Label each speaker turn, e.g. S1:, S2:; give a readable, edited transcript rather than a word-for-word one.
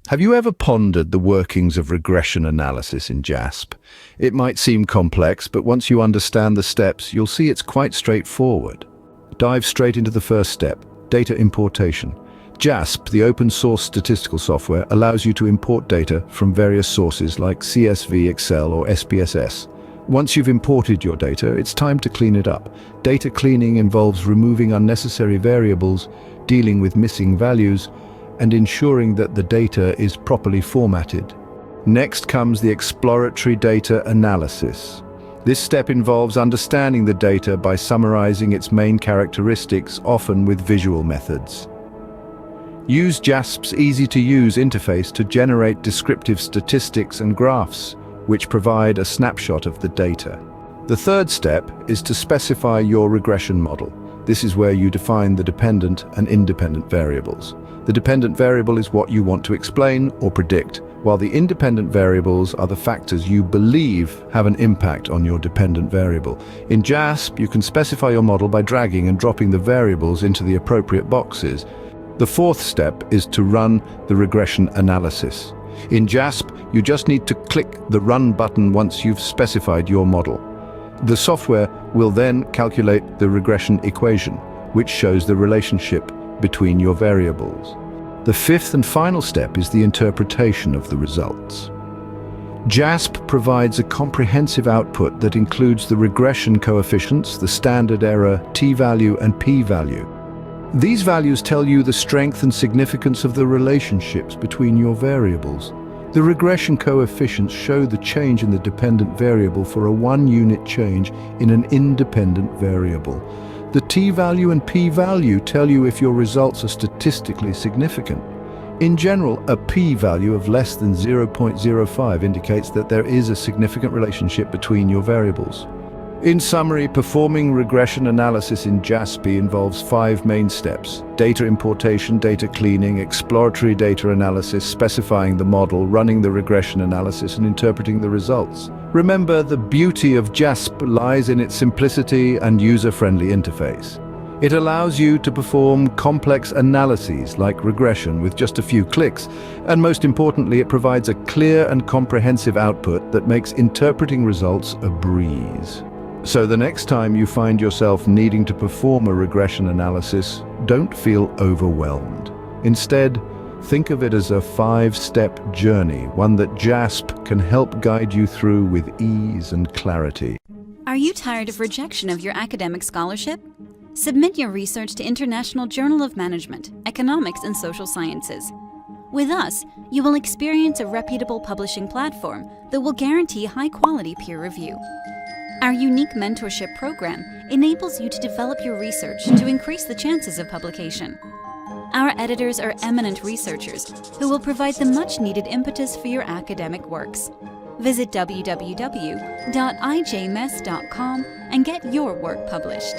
S1: Have you ever pondered the workings of regression analysis in JASP? It might seem complex, but once you understand the steps, you'll see it's quite straightforward. Dive straight into the first step, data importation. JASP, the open-source statistical software, allows you to import data from various sources like CSV, Excel, or SPSS. Once you've imported your data, it's time to clean it up. Data cleaning involves removing unnecessary variables, dealing with missing values, and ensuring that the data is properly formatted. Next comes the exploratory data analysis. This step involves understanding the data by summarizing its main characteristics, often with visual methods. Use JASP's easy-to-use interface to generate descriptive statistics and graphs, which provide a snapshot of the data. The third step is to specify your regression model. This is where you define the dependent and independent variables. The dependent variable is what you want to explain or predict, while the independent variables are the factors you believe have an impact on your dependent variable. In JASP, you can specify your model by dragging and dropping the variables into the appropriate boxes. The fourth step is to run the regression analysis. In JASP, you just need to click the Run button once you've specified your model. The software will then calculate the regression equation, which shows the relationship between your variables. The fifth and final step is the interpretation of the results. JASP provides a comprehensive output that includes the regression coefficients, the standard error, t-value, and p-value. These values tell you the strength and significance of the relationships between your variables. The regression coefficients show the change in the dependent variable for a one-unit change in an independent variable. The t-value and p-value tell you if your results are statistically significant. In general, a p-value of less than 0.05 indicates that there is a significant relationship between your variables. In summary, performing regression analysis in JASP involves 5 main steps: data importation, data cleaning, exploratory data analysis, specifying the model, running the regression analysis, and interpreting the results. Remember, the beauty of JASP lies in its simplicity and user-friendly interface. It allows you to perform complex analyses like regression with just a few clicks, and most importantly, it provides a clear and comprehensive output that makes interpreting results a breeze. So the next time you find yourself needing to perform a regression analysis, don't feel overwhelmed. Instead, think of it as a 5-step journey, one that JASP can help guide you through with ease and clarity.
S2: Are you tired of rejection of your academic scholarship? Submit your research to International Journal of Management, Economics and Social Sciences. With us, you will experience a reputable publishing platform that will guarantee high-quality peer review. Our unique mentorship program enables you to develop your research to increase the chances of publication. Our editors are eminent researchers who will provide the much-needed impetus for your academic works. Visit www.ijmes.com and get your work published.